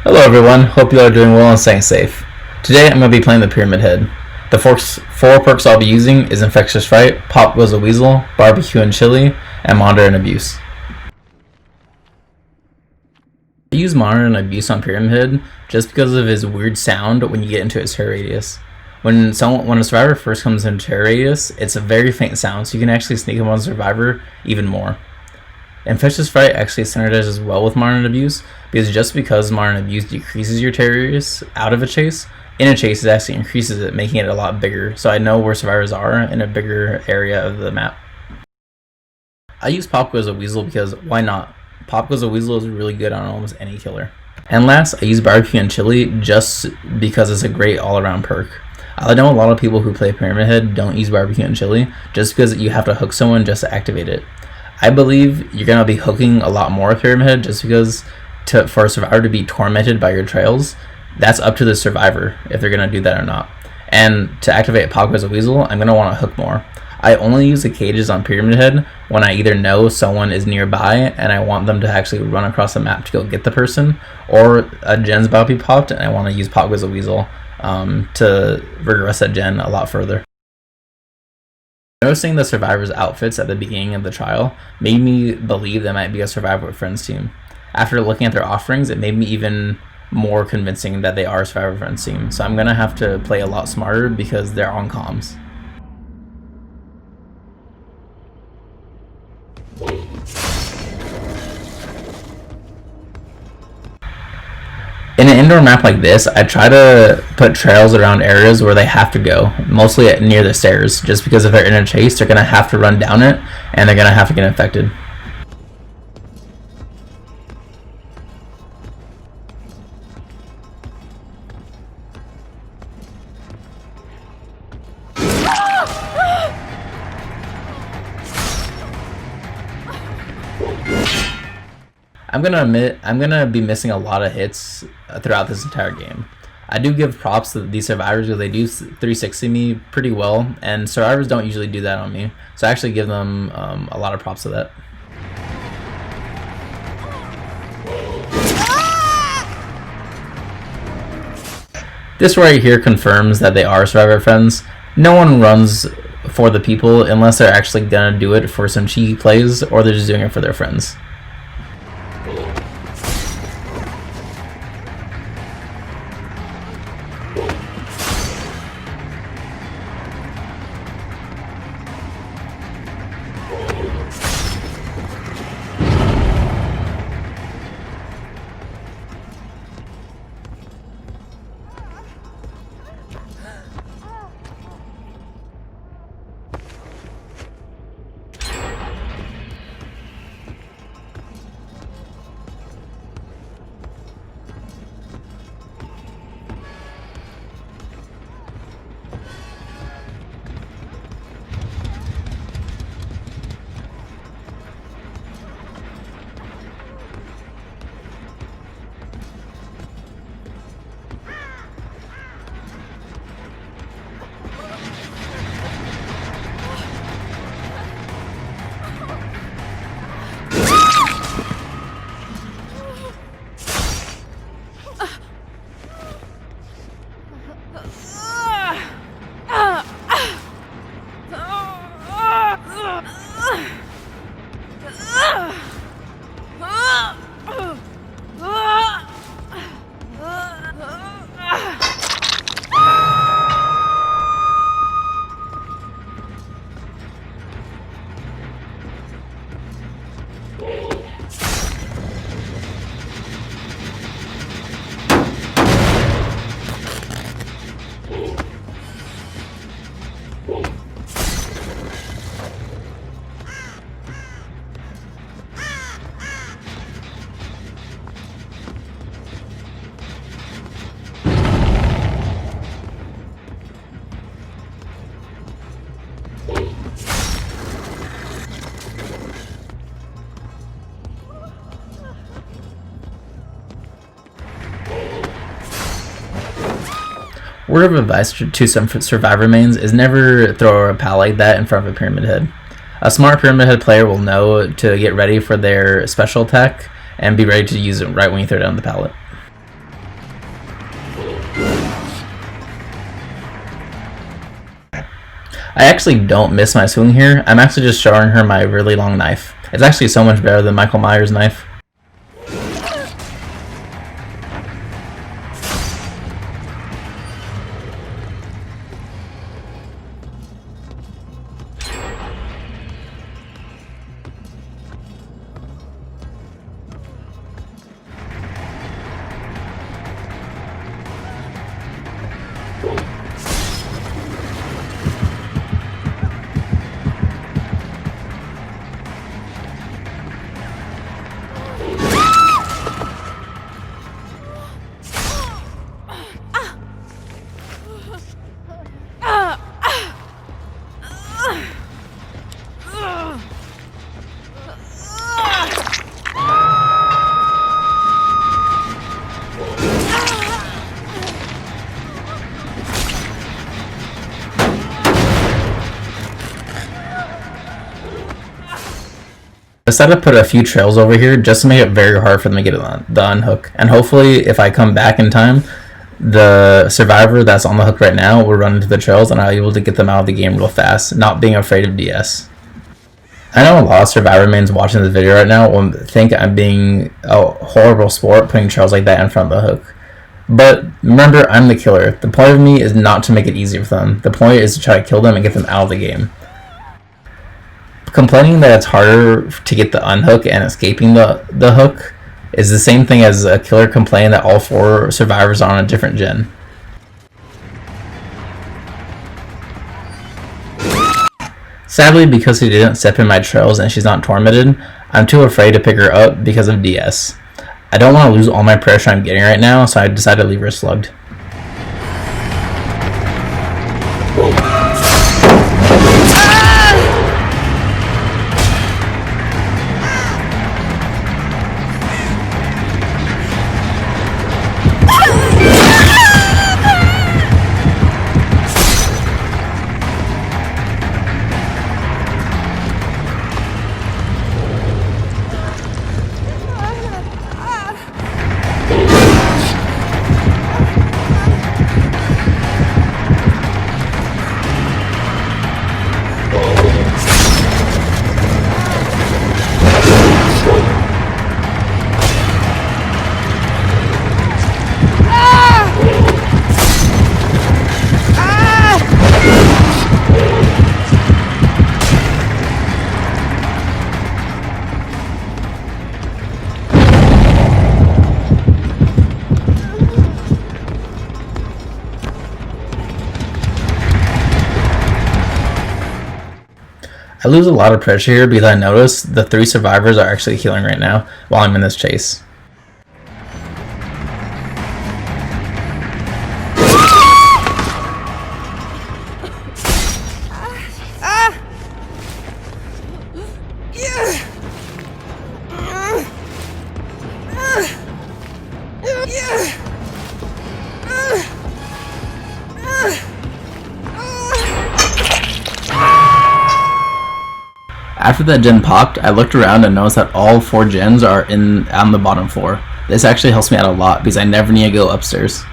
Hello everyone, hope you are doing well and staying safe. Today I'm going to be playing the Pyramid Head. The four perks I'll be using is Infectious Fright, Pop Goes the Weasel, BBQ and Chili, and Monitor and Abuse. I use Monitor and Abuse on Pyramid Head just because of his weird sound when you get into his terror radius. When a survivor first comes into terror radius, it's a very faint sound, so you can actually sneak him on the survivor even more. Infectious Fright actually synergizes well with Monitor and Abuse because Monitor and Abuse decreases your terror radius out of a chase, in a chase it actually increases it, making it a lot bigger, so I know where survivors are in a bigger area of the map. I use Pop Goes the Weasel because why not? Pop Goes the Weasel is really good on almost any killer. And last, I use BBQ and Chili just because it's a great all-around perk. I know a lot of people who play Pyramid Head don't use BBQ and Chili just because you have to hook someone just to activate it. I believe you're going to be hooking a lot more with Pyramid Head just because for a survivor to be tormented by your trails, that's up to the survivor if they're going to do that or not. And to activate Pop Goes the Weasel, I'm going to want to hook more. I only use the cages on Pyramid Head when I either know someone is nearby and I want them to actually run across the map to go get the person, or a gen's about to be popped and I want to use Pop Goes the Weasel to regress that gen a lot further. Noticing the survivors' outfits at the beginning of the trial made me believe they might be a Survivor with Friends team. After looking at their offerings, it made me even more convincing that they are a Survivor with Friends team, so I'm going to have to play a lot smarter because they're on comms. In an indoor map like this, I try to put trails around areas where they have to go, mostly near the stairs, just because if they're in a chase, they're going to have to run down it, and they're going to have to get infected. I'm gonna admit, I'm gonna be missing a lot of hits throughout this entire game. I do give props to these survivors because they do 360 me pretty well, and survivors don't usually do that on me, so I actually give them a lot of props to that. This right here confirms that they are Survivor friends. No one runs for the people unless they're actually gonna do it for some cheeky plays, or they're just doing it for their friends. Word of advice to some survivor mains is never throw a pal like that in front of a Pyramid Head. A smart Pyramid Head player will know to get ready for their special attack and be ready to use it right when you throw down the pallet. I actually don't miss my swing here. I'm actually just showing her my really long knife. It's actually so much better than Michael Myers' knife. I decided to put a few trails over here just to make it very hard for them to get the unhook. And hopefully, if I come back in time, the survivor that's on the hook right now will run into the trails and I'll be able to get them out of the game real fast, not being afraid of DS. I know a lot of survivor mains watching this video right now will think I'm being a horrible sport putting trails like that in front of the hook. But remember, I'm the killer. The point of me is not to make it easy for them. The point is to try to kill them and get them out of the game. Complaining that it's harder to get the unhook and escaping the hook is the same thing as a killer complaining that all 4 survivors are on a different gen. Sadly, because she didn't step in my trails and she's not tormented, I'm too afraid to pick her up because of DS. I don't want to lose all my pressure I'm getting right now, so I decided to leave her slugged. I lose a lot of pressure here because I notice the 3 survivors are actually healing right now while I'm in this chase. After that gen popped, I looked around and noticed that all 4 gens are on the bottom floor. This actually helps me out a lot because I never need to go upstairs.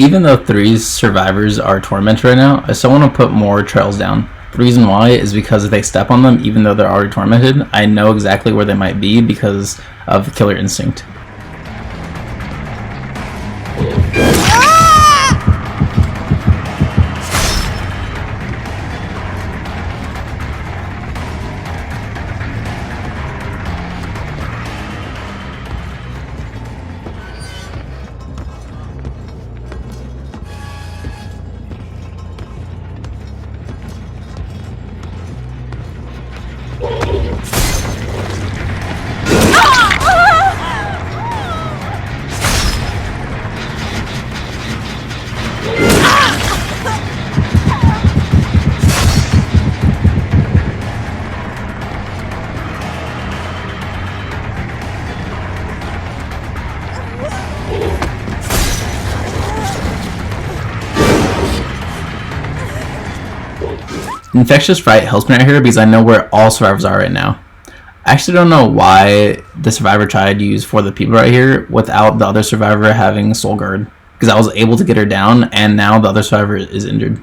Even though 3 survivors are tormented right now, I still want to put more trails down. The reason why is because if they step on them, even though they're already tormented, I know exactly where they might be because of killer instinct. Infectious Fright helps me out here because I know where all survivors are right now. I actually don't know why the survivor tried to use For the People right here without the other survivor having Soul Guard. Because I was able to get her down, and now the other survivor is injured.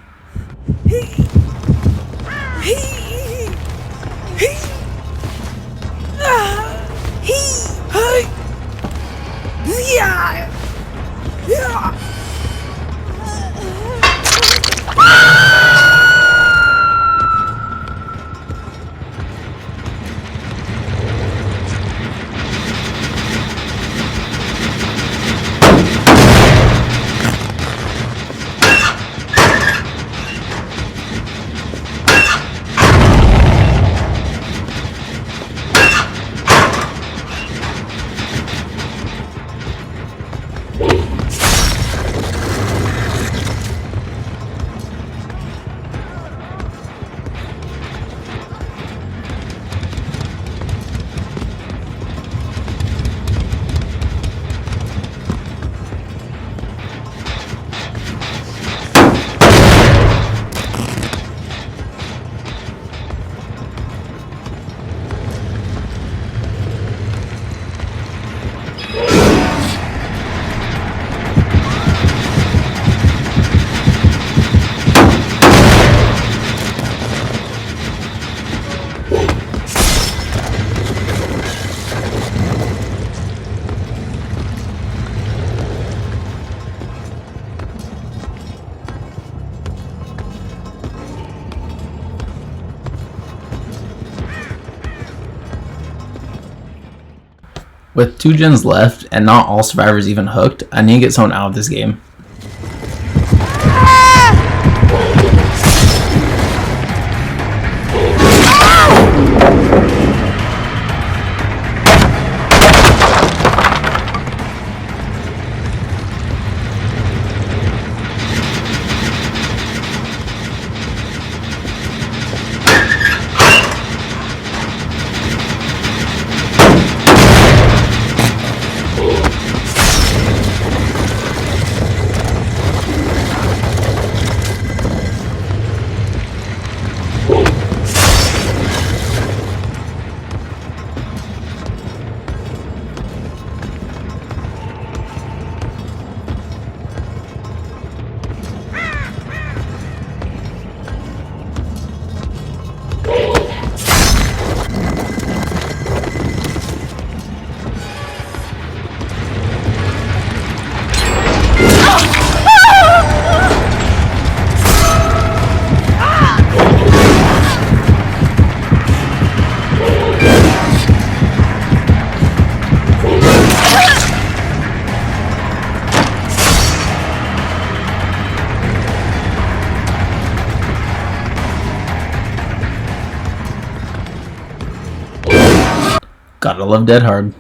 With 2 gens left, and not all survivors even hooked, I need to get someone out of this game. Gotta love Dead Hard.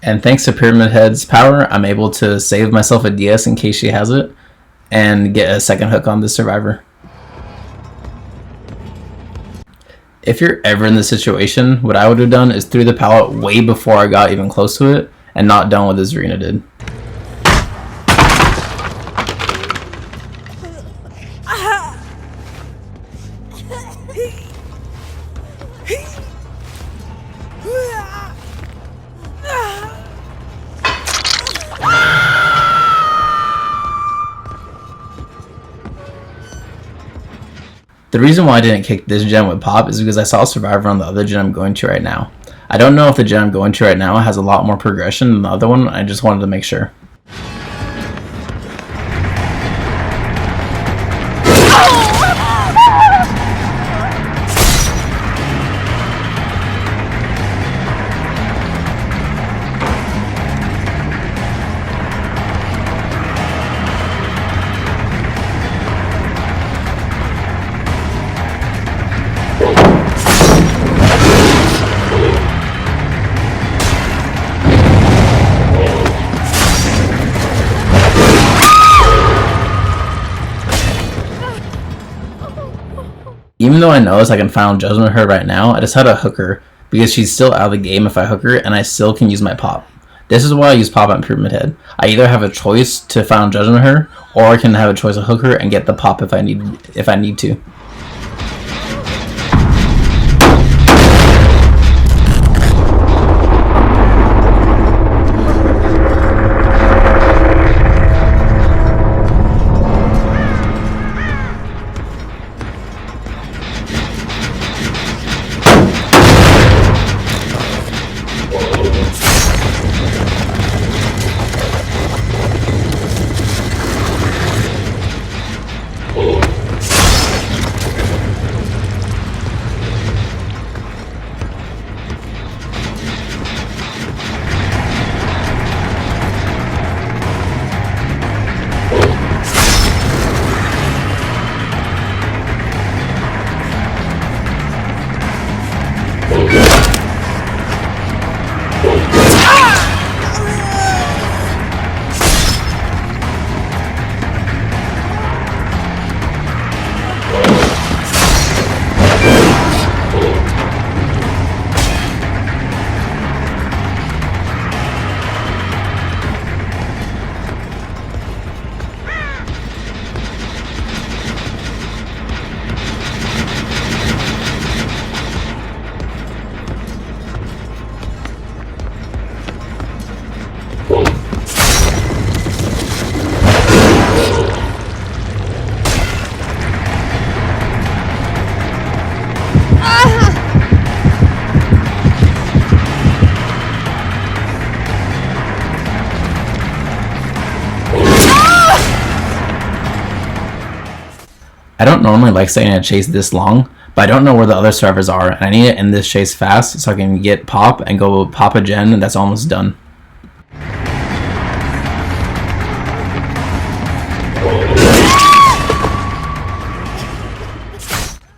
And thanks to Pyramid Head's power, I'm able to save myself a DS in case she has it, and get a second hook on this survivor. If you're ever in this situation, what I would have done is threw the pallet way before I got even close to it, and not done what this Zarina did. The reason why I didn't kick this gen with Pop is because I saw a survivor on the other gen I'm going to right now. I don't know if the gen I'm going to right now has a lot more progression than the other one, I just wanted to make sure. Even though I notice I can Final Judgment her right now, I decided to hook her, because she's still out of the game if I hook her, and I still can use my Pop. This is why I use Pop on Pyramid Head. I either have a choice to Final Judgment her, or I can have a choice to hook her and get the Pop if I need to. I don't normally like staying in a chase this long, but I don't know where the other survivors are, and I need to end this chase fast so I can get Pop and go pop a gen, and that's almost done.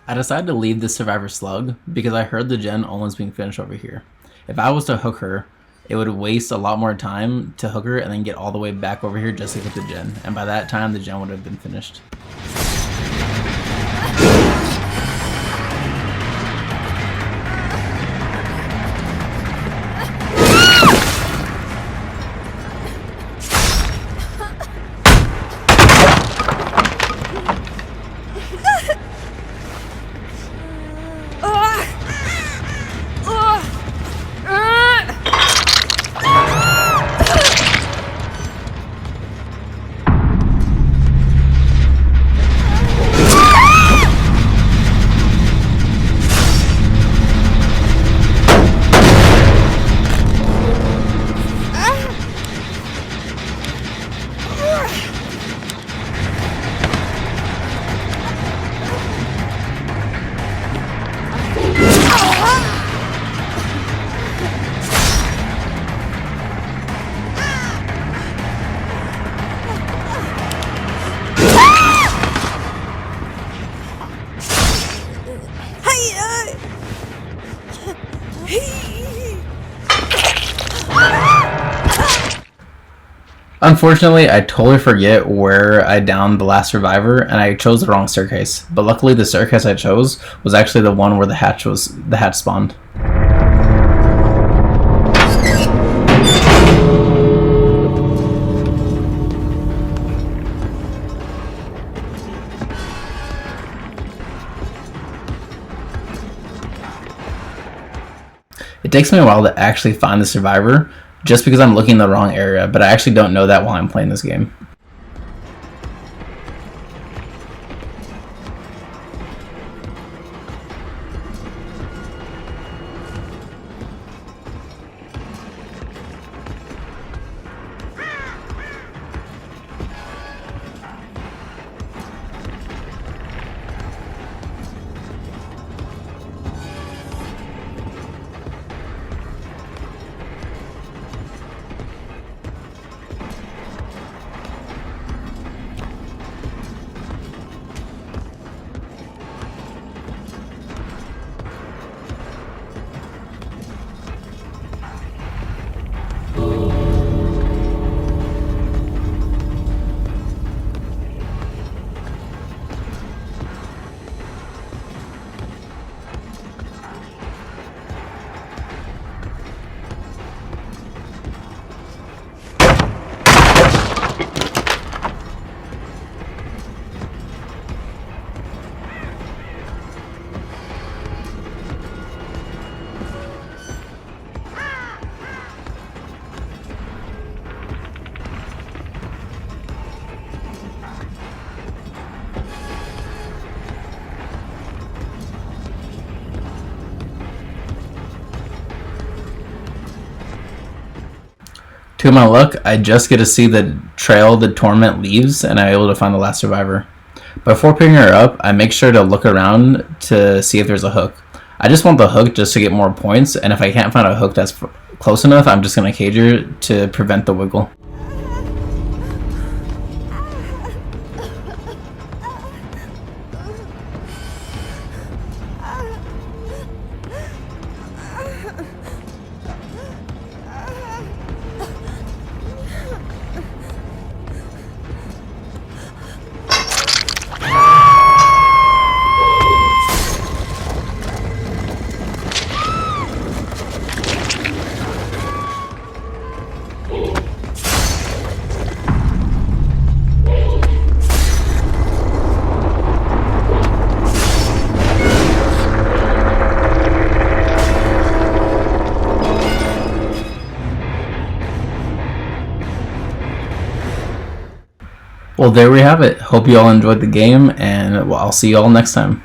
I decided to leave this survivor slug because I heard the gen almost being finished over here. If I was to hook her, it would waste a lot more time to hook her and then get all the way back over here just to get the gen, and by that time the gen would have been finished. Unfortunately, I totally forget where I downed the last survivor, and I chose the wrong staircase. But luckily, the staircase I chose was actually the one where the hatch spawned. It takes me a while to actually find the survivor, just because I'm looking in the wrong area, but I actually don't know that while I'm playing this game. To my luck, I just get to see the trail the torment leaves, and I'm able to find the last survivor. Before picking her up, I make sure to look around to see if there's a hook. I just want the hook just to get more points, and if I can't find a hook that's close enough, I'm just going to cage her to prevent the wiggle. Well, there we have it. Hope you all enjoyed the game, and I'll see you all next time.